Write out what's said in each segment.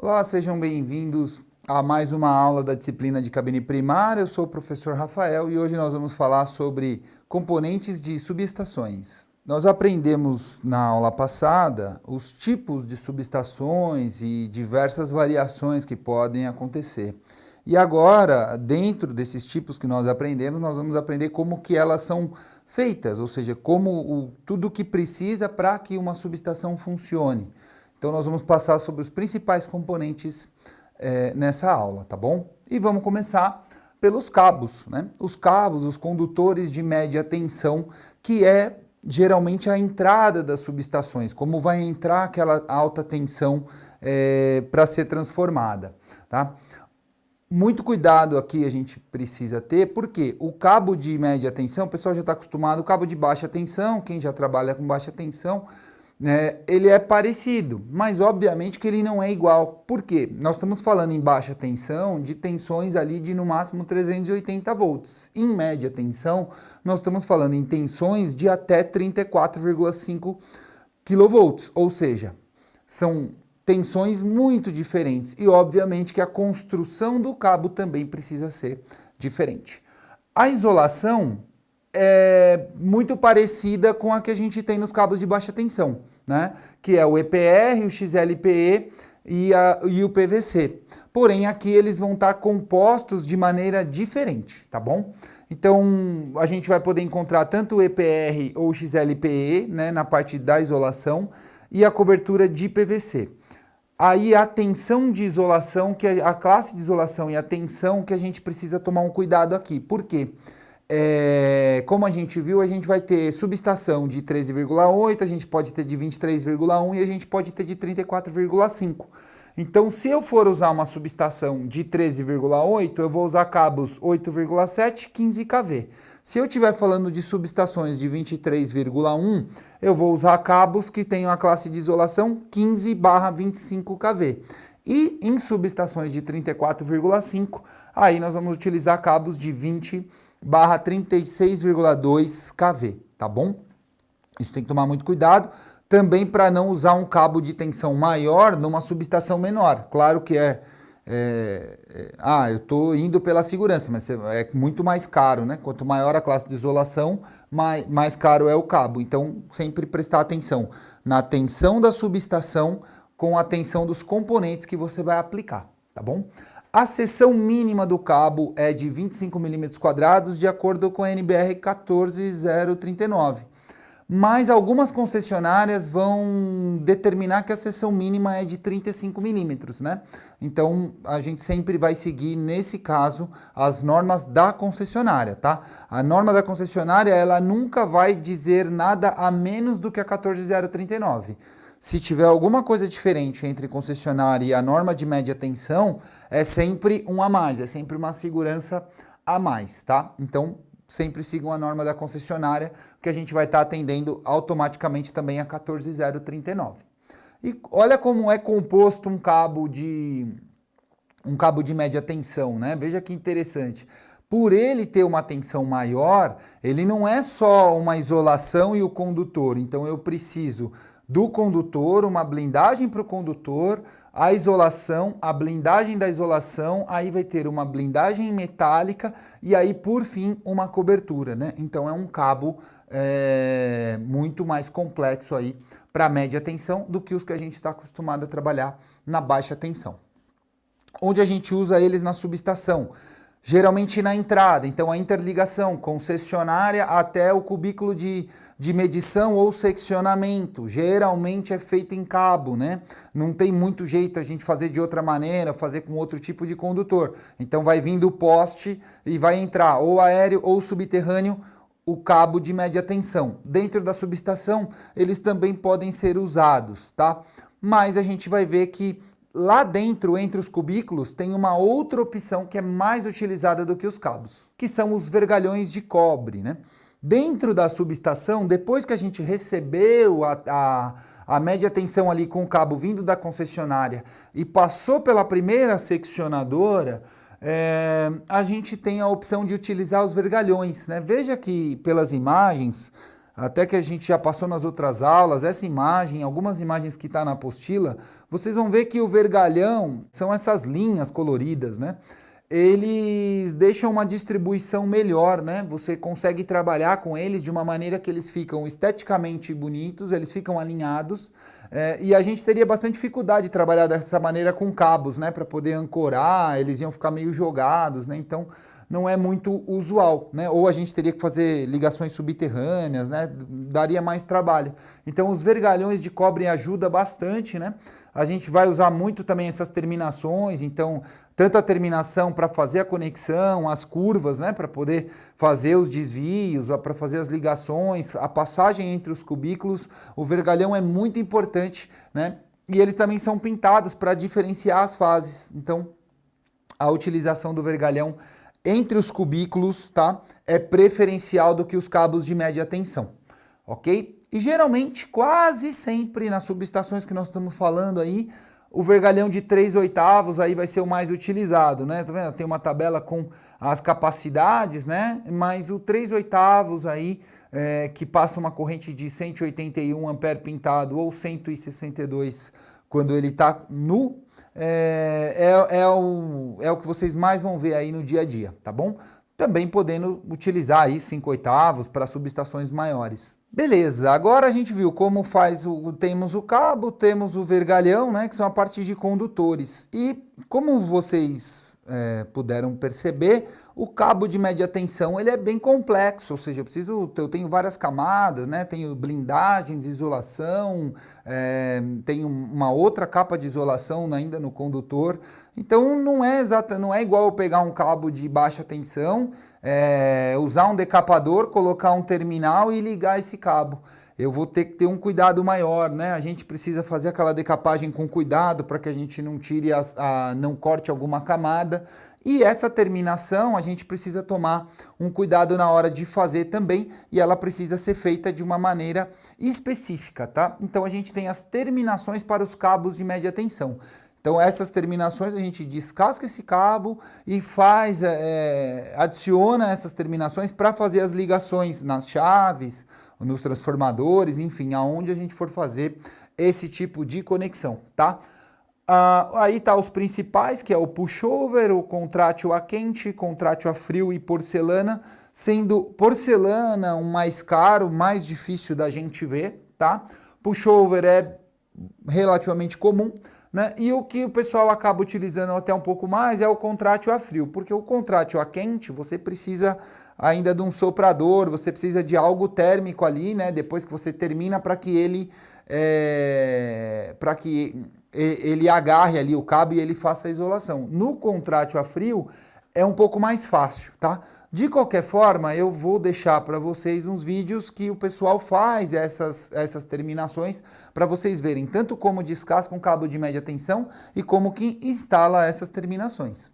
Olá, sejam bem-vindos a mais uma aula da disciplina de cabine primária. Eu sou o professor Rafael e hoje nós vamos falar sobre componentes de subestações. Nós aprendemos na aula passada os tipos de subestações e diversas variações que podem acontecer. E agora, dentro desses tipos que nós aprendemos, nós vamos aprender como que elas são feitas, ou seja, tudo o que precisa para que uma subestação funcione. Então nós vamos passar sobre os principais componentes nessa aula, tá bom? E vamos começar pelos cabos, né? Os cabos, os condutores de média tensão, que é geralmente a entrada das subestações, como vai entrar aquela alta tensão para ser transformada, tá? Muito cuidado aqui a gente precisa ter, porque o cabo de média tensão, o pessoal já está acostumado, o cabo de baixa tensão, quem já trabalha com baixa tensão, ele é parecido, mas obviamente que ele não é igual. Por quê? Nós estamos falando em baixa tensão de tensões ali de no máximo 380 volts. Em média tensão, nós estamos falando em tensões de até 34,5 kV, ou seja, são tensões muito diferentes e obviamente que a construção do cabo também precisa ser diferente. A isolação é muito parecida com a que a gente tem nos cabos de baixa tensão, né? Que é o EPR, o XLPE e o PVC. Porém, aqui eles vão estar compostos de maneira diferente, tá bom? Então, a gente vai poder encontrar tanto o EPR ou o XLPE, né, na parte da isolação, e a cobertura de PVC. Aí a tensão de isolação, que é a classe de isolação e a tensão que a gente precisa tomar um cuidado aqui. Por quê? Como a gente viu, a gente vai ter subestação de 13,8, a gente pode ter de 23,1 e a gente pode ter de 34,5. Então, se eu for usar uma subestação de 13,8, eu vou usar cabos 8,7, 15 kV. Se eu estiver falando de subestações de 23,1, eu vou usar cabos que tenham a classe de isolação 15/25 kV. E em subestações de 34,5, aí nós vamos utilizar cabos de 20/36,2 kV, tá bom? Isso tem que tomar muito cuidado, também para não usar um cabo de tensão maior numa subestação menor. Claro que eu estou indo pela segurança, mas é muito mais caro, né? Quanto maior a classe de isolação, mais caro é o cabo. Então, sempre prestar atenção na tensão da subestação com a tensão dos componentes que você vai aplicar, tá bom? A seção mínima do cabo é de 25 mm², de acordo com a NBR 14039. Mas algumas concessionárias vão determinar que a seção mínima é de 35 milímetros, né? Então, a gente sempre vai seguir, nesse caso, as normas da concessionária, tá? A norma da concessionária, ela nunca vai dizer nada a menos do que a 14039. Se tiver alguma coisa diferente entre concessionária e a norma de média tensão, é sempre um a mais, é sempre uma segurança a mais, tá? Então, sempre sigam a norma da concessionária, que a gente vai estar atendendo automaticamente também a 14039. E olha como é composto um cabo de média tensão, né? Veja que interessante. Por ele ter uma tensão maior, ele não é só uma isolação e o condutor. Então eu preciso do condutor, uma blindagem para o condutor, a isolação, a blindagem da isolação, aí vai ter uma blindagem metálica e aí, por fim, uma cobertura, né? Então é um cabo muito mais complexo aí para média tensão do que os que a gente está acostumado a trabalhar na baixa tensão. Onde a gente usa eles na subestação? Geralmente na entrada, então a interligação concessionária até o cubículo de medição ou seccionamento, geralmente é feito em cabo, né? Não tem muito jeito a gente fazer de outra maneira, fazer com outro tipo de condutor. Então vai vindo o poste e vai entrar ou aéreo ou subterrâneo o cabo de média tensão. Dentro da subestação, eles também podem ser usados, tá? Mas a gente vai ver que lá dentro, entre os cubículos, tem uma outra opção que é mais utilizada do que os cabos, que são os vergalhões de cobre, né? Dentro da subestação, depois que a gente recebeu a média tensão ali com o cabo vindo da concessionária e passou pela primeira seccionadora, a gente tem a opção de utilizar os vergalhões, né? Veja que pelas imagens, até que a gente já passou nas outras aulas, essa imagem, algumas imagens que está na apostila, vocês vão ver que o vergalhão são essas linhas coloridas, né? Eles deixam uma distribuição melhor, né? Você consegue trabalhar com eles de uma maneira que eles ficam esteticamente bonitos, eles ficam alinhados, e a gente teria bastante dificuldade de trabalhar dessa maneira com cabos, né? Para poder ancorar, eles iam ficar meio jogados, né? Então não é muito usual, né? Ou a gente teria que fazer ligações subterrâneas, né? Daria mais trabalho. Então os vergalhões de cobre ajudam bastante, né? A gente vai usar muito também essas terminações, então tanto a terminação para fazer a conexão, as curvas, né, para poder fazer os desvios, para fazer as ligações, a passagem entre os cubículos, o vergalhão é muito importante, né? E eles também são pintados para diferenciar as fases. Então, a utilização do vergalhão entre os cubículos, tá, é preferencial do que os cabos de média tensão, ok? E geralmente, quase sempre nas subestações que nós estamos falando aí, o vergalhão de 3/8 aí vai ser o mais utilizado, né? Tá vendo? Tem uma tabela com as capacidades, né? Mas o 3/8 aí, que passa uma corrente de 181 ampere pintado ou 162 quando ele está nu, é o que vocês mais vão ver aí no dia a dia, tá bom? Também podendo utilizar aí 5/8 para subestações maiores. Beleza, agora a gente viu como temos o cabo, temos o vergalhão, né, que são a parte de condutores. E como vocês puderam perceber, o cabo de média tensão ele é bem complexo, ou seja, eu tenho várias camadas, né, tenho blindagens, isolação, tenho uma outra capa de isolação ainda no condutor. Então não é igual eu pegar um cabo de baixa tensão, usar um decapador, colocar um terminal e ligar esse cabo. Eu vou ter que ter um cuidado maior, né? A gente precisa fazer aquela decapagem com cuidado para que a gente não tire, não corte alguma camada. E essa terminação a gente precisa tomar um cuidado na hora de fazer também, e ela precisa ser feita de uma maneira específica, tá? Então a gente tem as terminações para os cabos de média tensão. Então essas terminações a gente descasca esse cabo e adiciona essas terminações para fazer as ligações nas chaves, nos transformadores, enfim, aonde a gente for fazer esse tipo de conexão, tá? Aí tá os principais, que é o pushover, o contrátil a quente, contrátil a frio e porcelana, sendo porcelana um mais caro, mais difícil da gente ver, tá? Pushover é relativamente comum, né? E o que o pessoal acaba utilizando até um pouco mais é o contrátil a frio, porque o contrátil a quente você precisa ainda de um soprador, você precisa de algo térmico ali, né? Depois que você termina para que ele agarre ali o cabo e ele faça a isolação. No contrátil a frio é um pouco mais fácil, tá? De qualquer forma, eu vou deixar para vocês uns vídeos que o pessoal faz essas terminações para vocês verem tanto como descasca um cabo de média tensão e como que instala essas terminações.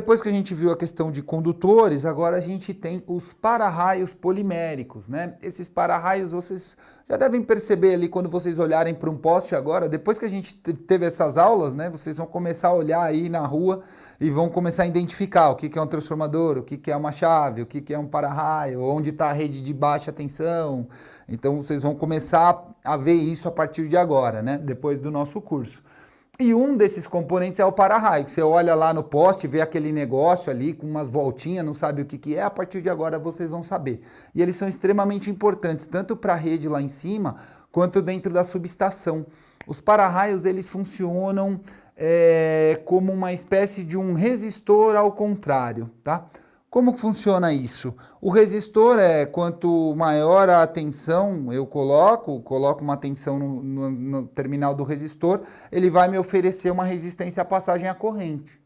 depois que a gente viu a questão de condutores, agora a gente tem os para-raios poliméricos, né? Esses para-raios vocês já devem perceber ali quando vocês olharem para um poste agora, depois que a gente teve essas aulas, né? Vocês vão começar a olhar aí na rua e vão começar a identificar o que é um transformador, o que é uma chave, o que é um para-raio, onde está a rede de baixa tensão. Então vocês vão começar a ver isso a partir de agora, né? Depois do nosso curso. E um desses componentes é o para-raio. Você olha lá no poste, vê aquele negócio ali com umas voltinhas, não sabe o que é, a partir de agora vocês vão saber. E eles são extremamente importantes, tanto para a rede lá em cima, quanto dentro da subestação. Os para-raios, eles funcionam como uma espécie de um resistor ao contrário, tá? Como que funciona isso? O resistor quanto maior a tensão eu coloco uma tensão no terminal do resistor, ele vai me oferecer uma resistência à passagem à corrente.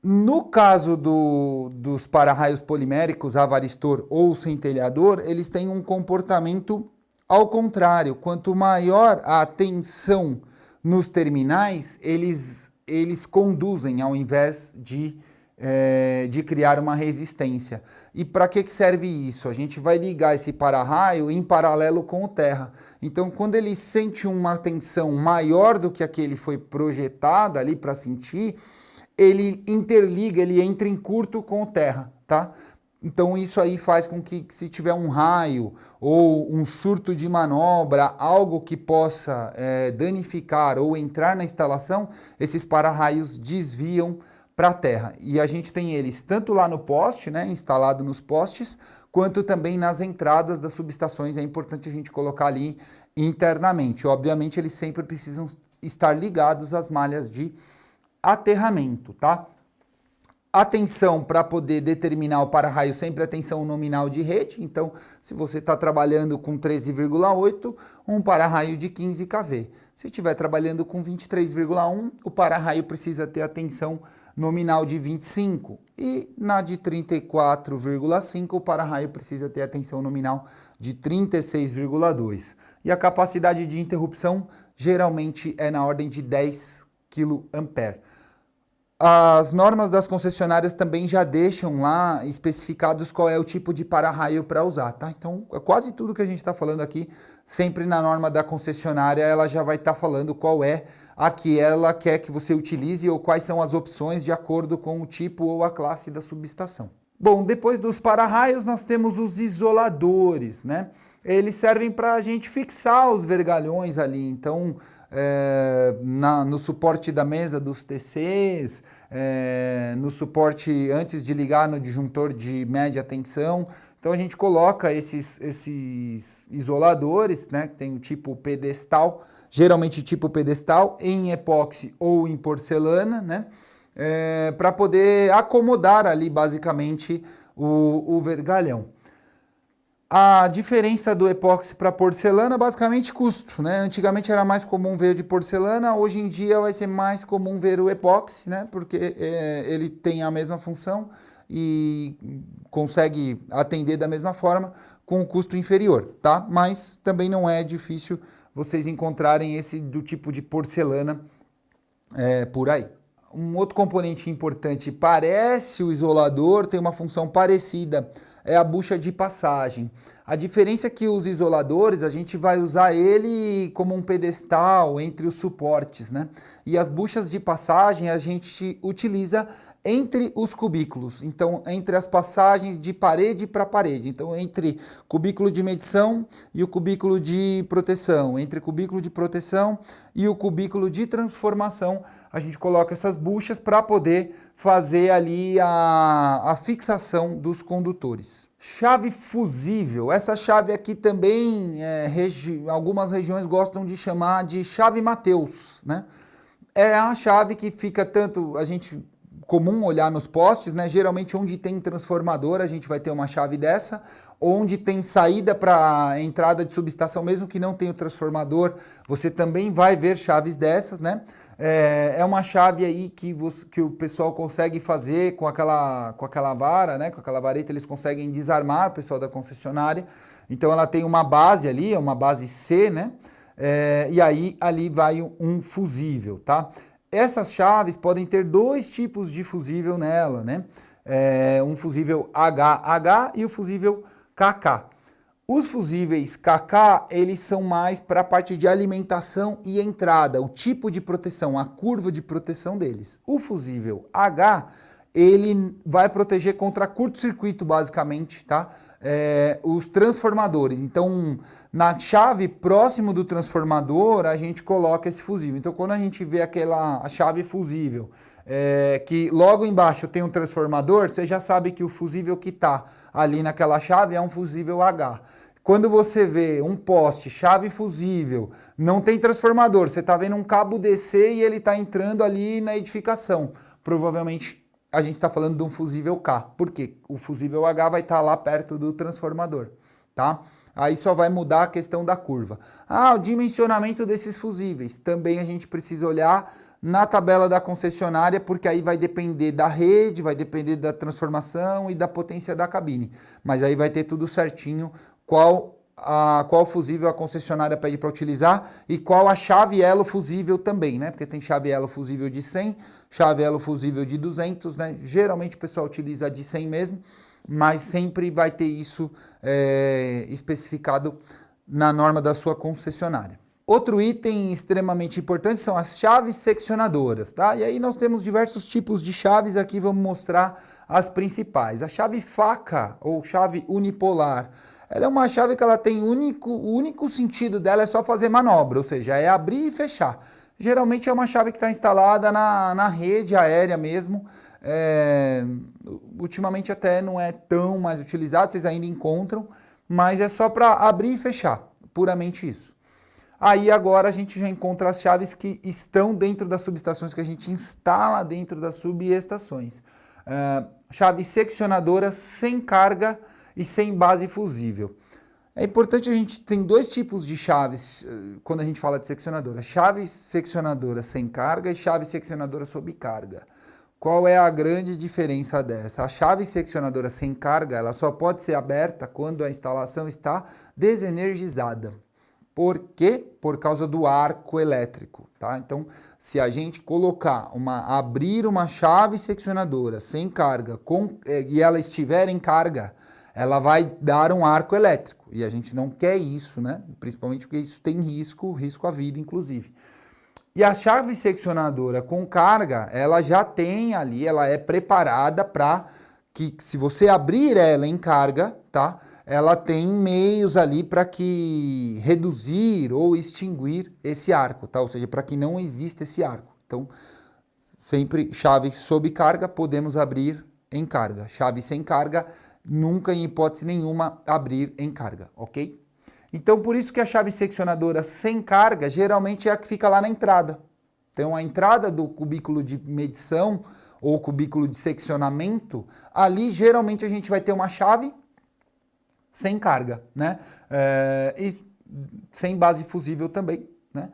No caso dos para-raios poliméricos, a varistor ou centelhador, eles têm um comportamento ao contrário. Quanto maior a tensão nos terminais, eles conduzem ao invés de criar uma resistência. E para que serve isso? A gente vai ligar esse para-raio em paralelo com o terra. Então, quando ele sente uma tensão maior do que a que ele foi projetado ali para sentir, ele interliga, ele entra em curto com o terra, tá? Então isso aí faz com que, se tiver um raio ou um surto de manobra, algo que possa danificar ou entrar na instalação, esses para-raios desviam para a terra. E a gente tem eles tanto lá no poste, né, instalado nos postes, quanto também nas entradas das subestações. É importante a gente colocar ali internamente. Obviamente eles sempre precisam estar ligados às malhas de aterramento, tá? A tensão para poder determinar o para-raio sempre é a tensão nominal de rede. Então, se você está trabalhando com 13,8, um para-raio de 15 kV. Se estiver trabalhando com 23,1, o para-raio precisa ter a tensão nominal de 25. E na de 34,5, o para-raio precisa ter a tensão nominal de 36,2. E a capacidade de interrupção geralmente é na ordem de 10 kA. As normas das concessionárias também já deixam lá especificados qual é o tipo de para-raio para usar, tá? Então, quase tudo que a gente está falando aqui, sempre na norma da concessionária, ela já vai estar falando qual é a que ela quer que você utilize ou quais são as opções de acordo com o tipo ou a classe da subestação. Bom, depois dos para-raios nós temos os isoladores, né? Eles servem para a gente fixar os vergalhões ali, então no suporte da mesa dos TCs, no suporte antes de ligar no disjuntor de média tensão. Então a gente coloca esses isoladores, né, que tem o tipo pedestal, geralmente tipo pedestal, em epóxi ou em porcelana, né, para poder acomodar ali basicamente o vergalhão. A diferença do epóxi para porcelana é basicamente custo, né? Antigamente era mais comum ver de porcelana, hoje em dia vai ser mais comum ver o epóxi, né? Porque ele tem a mesma função e consegue atender da mesma forma com um custo inferior, tá? Mas também não é difícil vocês encontrarem esse do tipo de porcelana por aí. Um outro componente importante, parece o isolador, tem uma função parecida, é a bucha de passagem. A diferença é que os isoladores, a gente vai usar ele como um pedestal entre os suportes, né? E as buchas de passagem a gente utiliza entre os cubículos, então entre as passagens de parede para parede, então entre cubículo de medição e o cubículo de proteção, entre cubículo de proteção e o cubículo de transformação, a gente coloca essas buchas para poder fazer ali a fixação dos condutores. Chave fusível, essa chave aqui também algumas regiões gostam de chamar de chave Mateus, né? É a chave que fica tanto, a gente comum olhar nos postes, né? Geralmente onde tem transformador a gente vai ter uma chave dessa, onde tem saída para entrada de subestação, mesmo que não tenha o transformador, você também vai ver chaves dessas, né? É uma chave aí que o pessoal consegue fazer com aquela vara, né? Com aquela vareta eles conseguem desarmar, o pessoal da concessionária. Então ela tem uma base ali, é uma base C, né? E aí ali vai um fusível, tá? essas chaves podem ter dois tipos de fusível nela, né? Um fusível HH e o fusível KK. Os fusíveis KK, eles são mais para a parte de alimentação e entrada, o tipo de proteção, a curva de proteção deles. O fusível H, ele vai proteger contra curto-circuito, basicamente, tá? Os transformadores. Então, na chave próximo do transformador, a gente coloca esse fusível. Então, quando a gente vê a chave fusível, que logo embaixo tem um transformador, você já sabe que o fusível que está ali naquela chave é um fusível H. Quando você vê um poste, chave fusível, não tem transformador, você está vendo um cabo descer e ele está entrando ali na edificação. Provavelmente a gente está falando de um fusível K. Por quê? O fusível H vai estar lá perto do transformador, tá? Aí só vai mudar a questão da curva. O dimensionamento desses fusíveis. Também a gente precisa olhar na tabela da concessionária, porque aí vai depender da rede, vai depender da transformação e da potência da cabine. Mas aí vai ter tudo certinho qual fusível a concessionária pede para utilizar e qual a chave elo fusível também, né? Porque tem chave elo fusível de 100, chave elo fusível de 200, né? Geralmente o pessoal utiliza a de 100 mesmo, mas sempre vai ter isso especificado na norma da sua concessionária. Outro item extremamente importante são as chaves seccionadoras, tá? E aí nós temos diversos tipos de chaves, aqui vamos mostrar as principais. A chave faca ou chave unipolar, ela é uma chave que ela tem o único sentido dela é só fazer manobra, ou seja, é abrir e fechar. Geralmente é uma chave que está instalada na rede aérea mesmo, ultimamente até não é tão mais utilizado, vocês ainda encontram, mas é só para abrir e fechar, puramente isso. Aí agora a gente já encontra as chaves que estão dentro das subestações, que a gente instala dentro das subestações. Chave seccionadora sem carga e sem base fusível. É importante, a gente tem dois tipos de chaves quando a gente fala de seccionadora. Chave seccionadora sem carga e chave seccionadora sob carga. Qual é a grande diferença dessa? A chave seccionadora sem carga, ela só pode ser aberta quando a instalação está desenergizada. Por quê? Por causa do arco elétrico, tá? Então, se a gente abrir uma chave seccionadora sem carga e ela estiver em carga, ela vai dar um arco elétrico. E a gente não quer isso, né? Principalmente porque isso tem risco à vida, inclusive. E a chave seccionadora com carga, ela já tem ali, ela é preparada para que, se você abrir ela em carga, tá? Ela tem meios ali para que reduzir ou extinguir esse arco, tá? Ou seja, para que não exista esse arco. Então, sempre chave sob carga, podemos abrir em carga. Chave sem carga, nunca em hipótese nenhuma abrir em carga, ok? Então, por isso que a chave seccionadora sem carga, geralmente é a que fica lá na entrada. Então, a entrada do cubículo de medição ou cubículo de seccionamento, ali geralmente a gente vai ter uma chave sem carga, né? E sem base fusível também, né?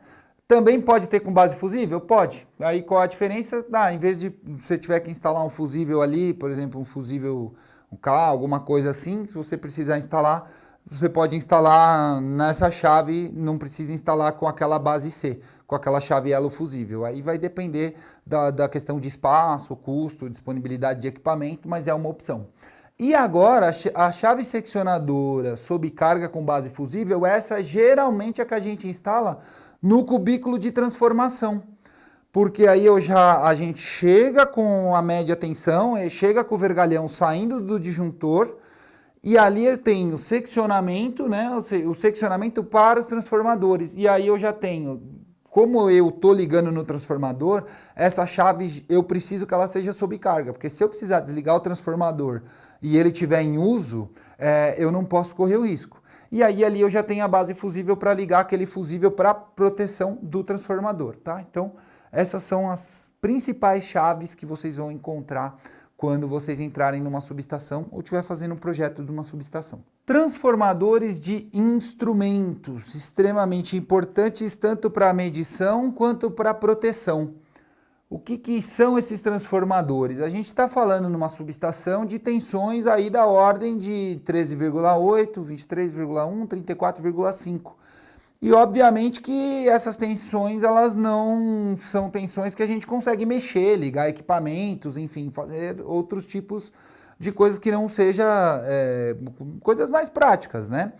Também pode ter com base fusível? Pode. Aí qual a diferença? Em vez de você tiver que instalar um fusível ali, por exemplo, um fusível K, alguma coisa assim, se você precisar instalar, você pode instalar nessa chave, não precisa instalar com aquela base C, com aquela chave elo fusível. Aí vai depender da questão de espaço, custo, disponibilidade de equipamento, mas é uma opção. E agora, a chave seccionadora sob carga com base fusível, essa geralmente é a que a gente instala no cubículo de transformação. Porque aí a gente chega com a média tensão, chega com o vergalhão saindo do disjuntor, e ali eu tenho seccionamento, né? O seccionamento para os transformadores. E aí eu já tenho, como eu estou ligando no transformador, essa chave eu preciso que ela seja sob carga. Porque se eu precisar desligar o transformador e ele estiver em uso, eu não posso correr o risco. E aí ali eu já tenho a base fusível para ligar aquele fusível para proteção do transformador, tá? Então, essas são as principais chaves que vocês vão encontrar quando vocês entrarem numa subestação ou estiver fazendo um projeto de uma subestação. Transformadores de instrumentos, extremamente importantes tanto para medição quanto para proteção. O que são esses transformadores? A gente está falando numa subestação de tensões aí da ordem de 13,8, 23,1, 34,5. E obviamente que essas tensões, elas não são tensões que a gente consegue mexer, ligar equipamentos, enfim, fazer outros tipos de coisas que não seja coisas mais práticas, né?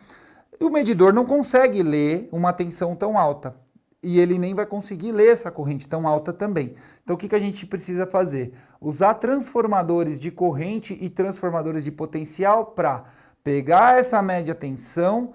E o medidor não consegue ler uma tensão tão alta. E ele nem vai conseguir ler essa corrente tão alta também. Então o que a gente precisa fazer? Usar transformadores de corrente e transformadores de potencial para pegar essa média tensão,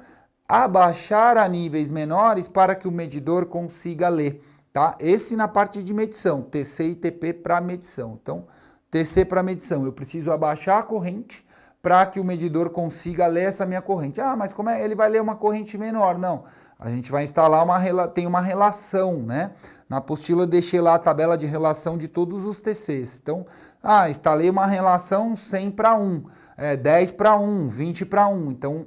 abaixar a níveis menores para que o medidor consiga ler, tá? Esse na parte de medição, TC e TP para medição. Então, TC para medição, eu preciso abaixar a corrente para que o medidor consiga ler essa minha corrente. Ah, mas como é? Ele vai ler uma corrente menor? Não, a gente vai instalar tem uma relação, né? Na apostila eu deixei lá a tabela de relação de todos os TCs. Então, instalei uma relação 100 para 1. 10 para 1, 20 para 1. Então,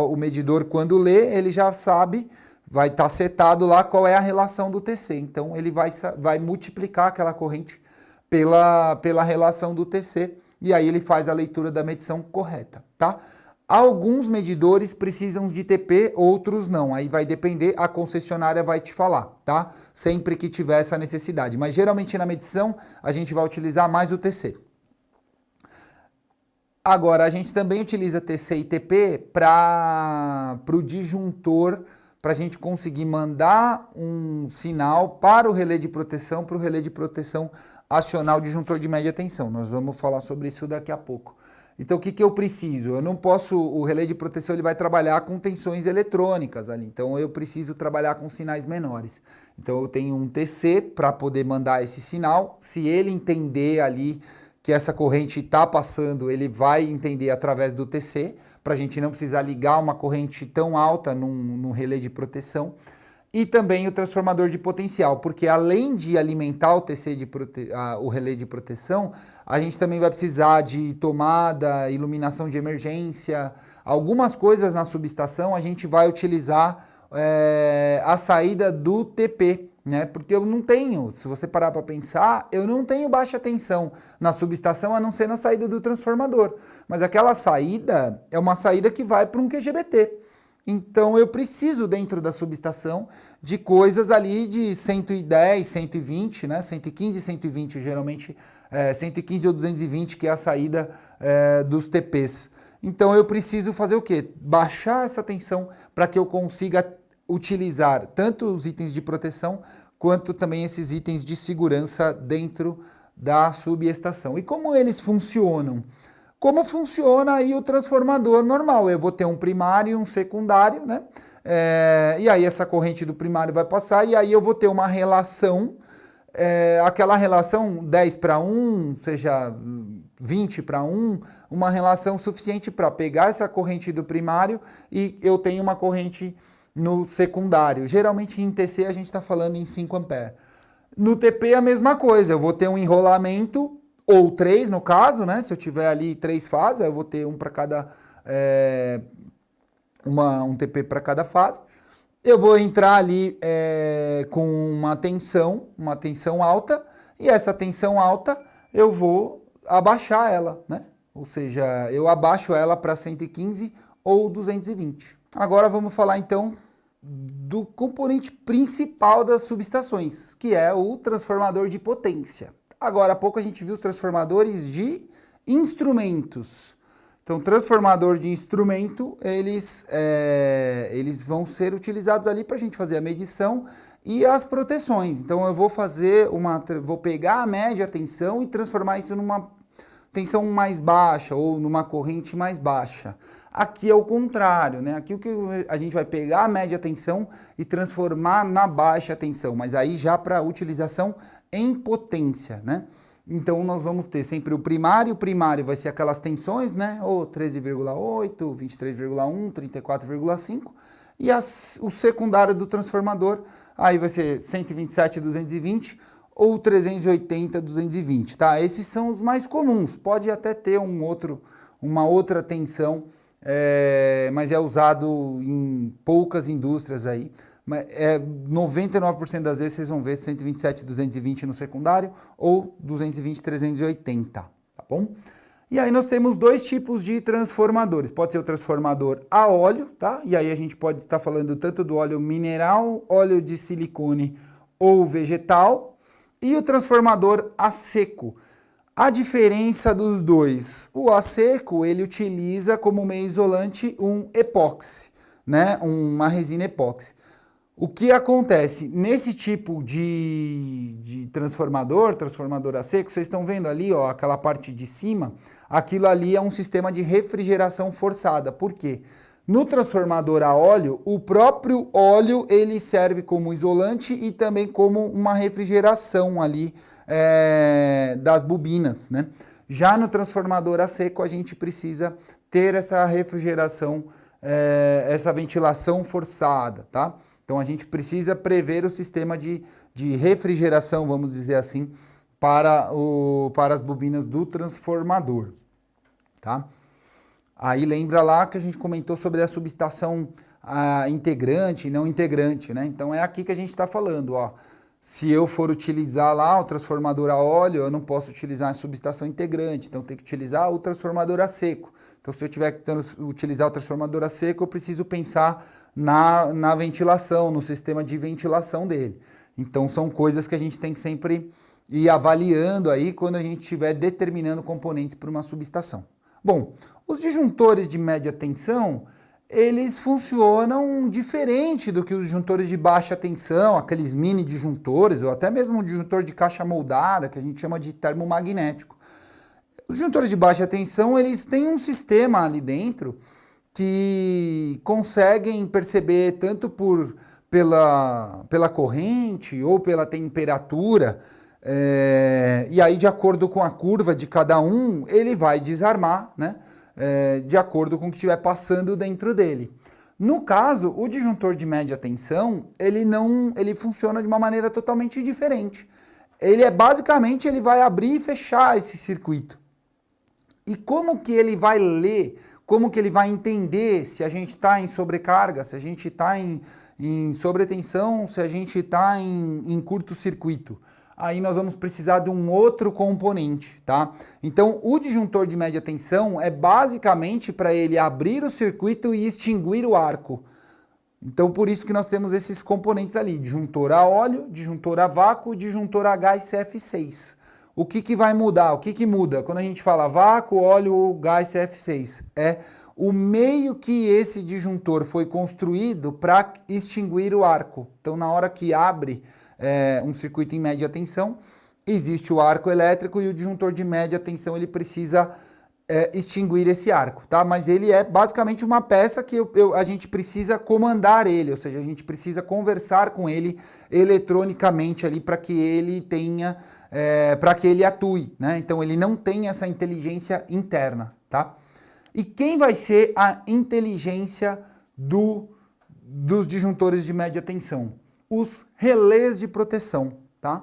o medidor, quando lê, ele já sabe, vai estar setado lá qual é a relação do TC. Então, ele vai multiplicar aquela corrente pela relação do TC, e aí ele faz a leitura da medição correta, tá? Alguns medidores precisam de TP, outros não. Aí vai depender, a concessionária vai te falar, tá? Sempre que tiver essa necessidade. Mas geralmente na medição, a gente vai utilizar mais o TC. Agora, a gente também utiliza TC e TP para o disjuntor, para a gente conseguir mandar um sinal para o relé de proteção acionar o disjuntor de média tensão. Nós vamos falar sobre isso daqui a pouco. Então, o que eu preciso? Eu não posso, o relé de proteção ele vai trabalhar com tensões eletrônicas ali, então eu preciso trabalhar com sinais menores. Então, eu tenho um TC para poder mandar esse sinal, se ele entender ali que essa corrente está passando, ele vai entender através do TC, para a gente não precisar ligar uma corrente tão alta num relé de proteção. E também o transformador de potencial, porque além de alimentar o TC o relé de proteção, a gente também vai precisar de tomada, iluminação de emergência, algumas coisas na subestação a gente vai utilizar a saída do TP, né? Porque eu não tenho, se você parar para pensar, eu não tenho baixa tensão na subestação a não ser na saída do transformador. Mas aquela saída é uma saída que vai para um QGBT. Então eu preciso dentro da subestação de coisas ali de 110, 120, né? 115, 120 geralmente, 115 ou 220 que é a saída dos TPs. Então eu preciso fazer o quê? Baixar essa tensão para que eu consiga utilizar tanto os itens de proteção quanto também esses itens de segurança dentro da subestação. E como eles funcionam? Como funciona aí o transformador normal? Eu vou ter um primário e um secundário, né? E aí essa corrente do primário vai passar e aí eu vou ter uma relação, aquela relação 10 para 1, seja 20 para 1, uma relação suficiente para pegar essa corrente do primário e eu tenho uma corrente no secundário. Geralmente em TC a gente está falando em 5 amperes. No TP a mesma coisa, eu vou ter um enrolamento, ou 3 no caso, né? Se eu tiver ali 3 fases, eu vou ter um para cada, um TP para cada fase. Eu vou entrar ali com uma tensão alta, e essa tensão alta eu vou abaixar ela, né? Ou seja, eu abaixo ela para 115 ou 220. Agora vamos falar então do componente principal das subestações, que é o transformador de potência. Agora há pouco a gente viu os transformadores de instrumentos. Então, transformador de instrumento, eles vão ser utilizados ali para a gente fazer a medição e as proteções. Então, eu vou pegar a média tensão e transformar isso numa tensão mais baixa ou numa corrente mais baixa. Aqui é o contrário, né? Aqui o que a gente vai pegar a média tensão e transformar na baixa tensão, mas aí já para utilização em potência, né? Então nós vamos ter sempre o primário vai ser aquelas tensões, né? Ou 13,8, 23,1, 34,5 e o secundário do transformador, aí vai ser 127, 220 ou 380, 220, tá? Esses são os mais comuns, pode até ter uma outra tensão, mas é usado em poucas indústrias aí. 99% das vezes vocês vão ver 127, 220 no secundário ou 220, 380, tá bom? E aí nós temos dois tipos de transformadores. Pode ser o transformador a óleo, tá? E aí a gente pode estar falando tanto do óleo mineral, óleo de silicone ou vegetal, e o transformador a seco. A diferença dos dois, o a seco, ele utiliza como meio isolante um epóxi, né? Uma resina epóxi. O que acontece nesse tipo de transformador a seco, vocês estão vendo ali, ó, aquela parte de cima, aquilo ali é um sistema de refrigeração forçada. Por quê? No transformador a óleo, o próprio óleo ele serve como isolante e também como uma refrigeração ali das bobinas, né? Já no transformador a seco, a gente precisa ter essa refrigeração, essa ventilação forçada, tá? Então a gente precisa prever o sistema de refrigeração, vamos dizer assim, para as bobinas do transformador, tá? Aí lembra lá que a gente comentou sobre a subestação integrante e não integrante, né? Então é aqui que a gente está falando, ó. Se eu for utilizar lá o transformador a óleo, eu não posso utilizar a subestação integrante, então tem que utilizar o transformador a seco. Então se eu tiver que utilizar o transformador a seco, eu preciso pensar na ventilação, no sistema de ventilação dele. Então são coisas que a gente tem que sempre ir avaliando aí quando a gente estiver determinando componentes para uma subestação. Bom, os disjuntores de média tensão, eles funcionam diferente do que os disjuntores de baixa tensão, aqueles mini disjuntores, ou até mesmo o disjuntor de caixa moldada, que a gente chama de termomagnético. Os disjuntores de baixa tensão, eles têm um sistema ali dentro que conseguem perceber tanto pela corrente ou pela temperatura, e aí de acordo com a curva de cada um, ele vai desarmar, né? De acordo com o que estiver passando dentro dele. No caso, o disjuntor de média tensão, ele funciona de uma maneira totalmente diferente. Basicamente, ele vai abrir e fechar esse circuito. E como que ele vai ler, como que ele vai entender se a gente está em sobrecarga, se a gente está em sobretensão, se a gente está em curto-circuito? Aí nós vamos precisar de um outro componente, tá? Então, o disjuntor de média tensão é basicamente para ele abrir o circuito e extinguir o arco. Então, por isso que nós temos esses componentes ali, disjuntor a óleo, disjuntor a vácuo, disjuntor HCF6. O que vai mudar? O que muda? Quando a gente fala vácuo, óleo ou gás CF6, é o meio que esse disjuntor foi construído para extinguir o arco. Então, na hora que abre um circuito em média tensão, existe o arco elétrico e o disjuntor de média tensão ele precisa extinguir esse arco, tá? Mas ele é basicamente uma peça que a gente precisa comandar ele, ou seja, a gente precisa conversar com ele eletronicamente ali para que ele tenha, para que ele atue, né? Então ele não tem essa inteligência interna, tá? E quem vai ser a inteligência dos disjuntores de média tensão? Os relés de proteção, tá?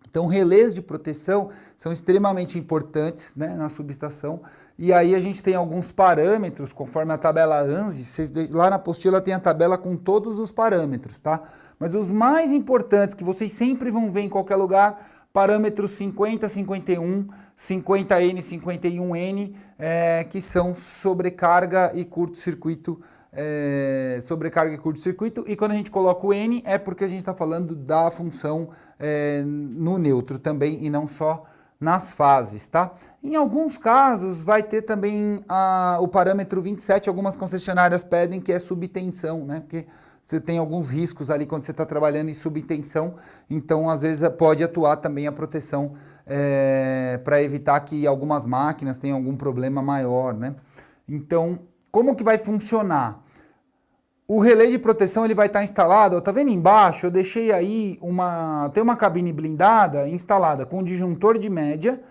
Então, relés de proteção são extremamente importantes, né, na subestação, e aí a gente tem alguns parâmetros, conforme a tabela ANSI, lá na apostila tem a tabela com todos os parâmetros, tá? Mas os mais importantes, que vocês sempre vão ver em qualquer lugar, parâmetros 50, 51, 50N, 51N, que são sobrecarga e curto-circuito, sobrecarga e curto-circuito, e quando a gente coloca o N é porque a gente está falando da função no neutro também e não só nas fases, tá? Em alguns casos vai ter também o parâmetro 27, algumas concessionárias pedem que é subtensão, né? Porque você tem alguns riscos ali quando você está trabalhando em subtensão, então às vezes pode atuar também a proteção para evitar que algumas máquinas tenham algum problema maior, né? Então, como que vai funcionar? O relé de proteção ele vai estar instalado, ó, tá vendo embaixo? Eu deixei aí tem uma cabine blindada instalada com disjuntor de média,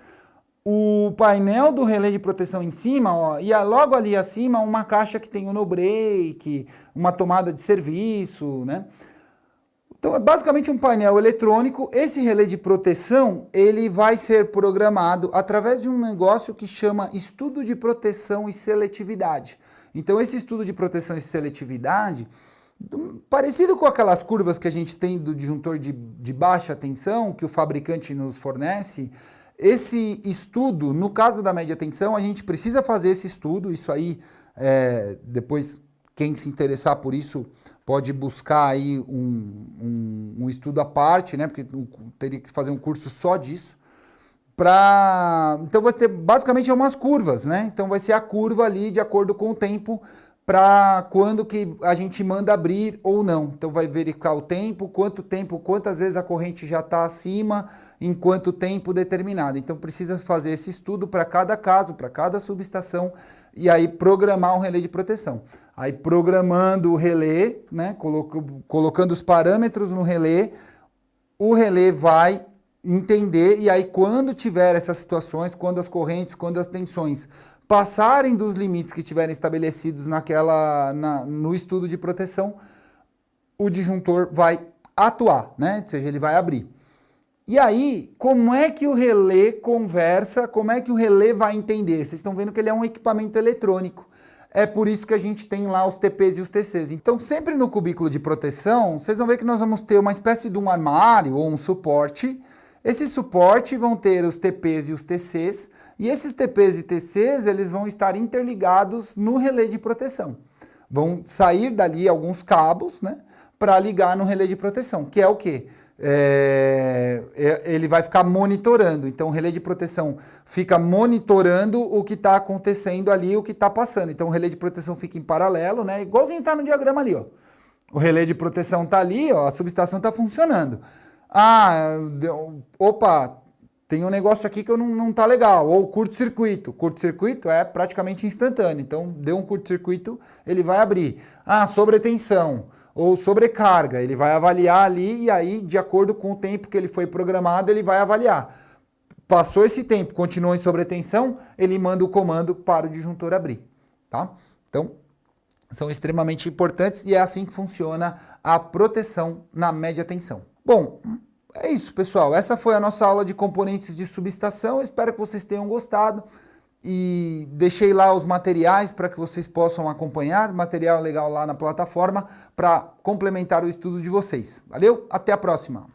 o painel do relé de proteção em cima, ó, e logo ali acima uma caixa que tem o no break, uma tomada de serviço, né? Então é basicamente um painel eletrônico. Esse relé de proteção ele vai ser programado através de um negócio que chama estudo de proteção e seletividade. Então esse estudo de proteção e seletividade, parecido com aquelas curvas que a gente tem do disjuntor de baixa tensão que o fabricante nos fornece, Esse estudo, no caso da média tensão, a gente precisa fazer esse estudo, isso aí, depois quem se interessar por isso pode buscar aí um estudo à parte, né? Porque teria que fazer um curso só disso. Então vai ter basicamente umas curvas, né? Então vai ser a curva ali de acordo com o tempo para quando que a gente manda abrir ou não. Então vai verificar o tempo, quantas vezes a corrente já está acima, em quanto tempo determinado. Então precisa fazer esse estudo para cada caso, para cada subestação, e aí programar um relé de proteção. Aí programando o relé, né, colocando os parâmetros no relé, o relé vai entender, e aí quando tiver essas situações, quando as correntes, quando as tensões passarem dos limites que tiverem estabelecidos no estudo de proteção, o disjuntor vai atuar, né? Ou seja, ele vai abrir. E aí, como é que o relé conversa, como é que o relé vai entender? Vocês estão vendo que ele é um equipamento eletrônico. É por isso que a gente tem lá os TPs e os TCs. Então, sempre no cubículo de proteção, vocês vão ver que nós vamos ter uma espécie de um armário ou um suporte. Esse suporte vão ter os TPs e os TCs, e esses TPs e TCs eles vão estar interligados no relé de proteção. Vão sair dali alguns cabos, né, para ligar no relé de proteção, que é o quê? Ele vai ficar monitorando. Então o relé de proteção fica monitorando o que está acontecendo ali, o que está passando. Então o relé de proteção fica em paralelo, né, igualzinho está no diagrama ali, ó. O relé de proteção está ali, ó, a subestação está funcionando. Opa, tem um negócio aqui que não tá legal, ou curto-circuito. Curto-circuito é praticamente instantâneo, então deu um curto-circuito, ele vai abrir. Sobretensão ou sobrecarga, ele vai avaliar ali e aí, de acordo com o tempo que ele foi programado, ele vai avaliar. Passou esse tempo, continuou em sobretensão, ele manda o comando para o disjuntor abrir, tá? Então, são extremamente importantes e é assim que funciona a proteção na média tensão. Bom, é isso, pessoal. Essa foi a nossa aula de componentes de subestação. Eu espero que vocês tenham gostado e deixei lá os materiais para que vocês possam acompanhar. Material legal lá na plataforma para complementar o estudo de vocês. Valeu? Até a próxima!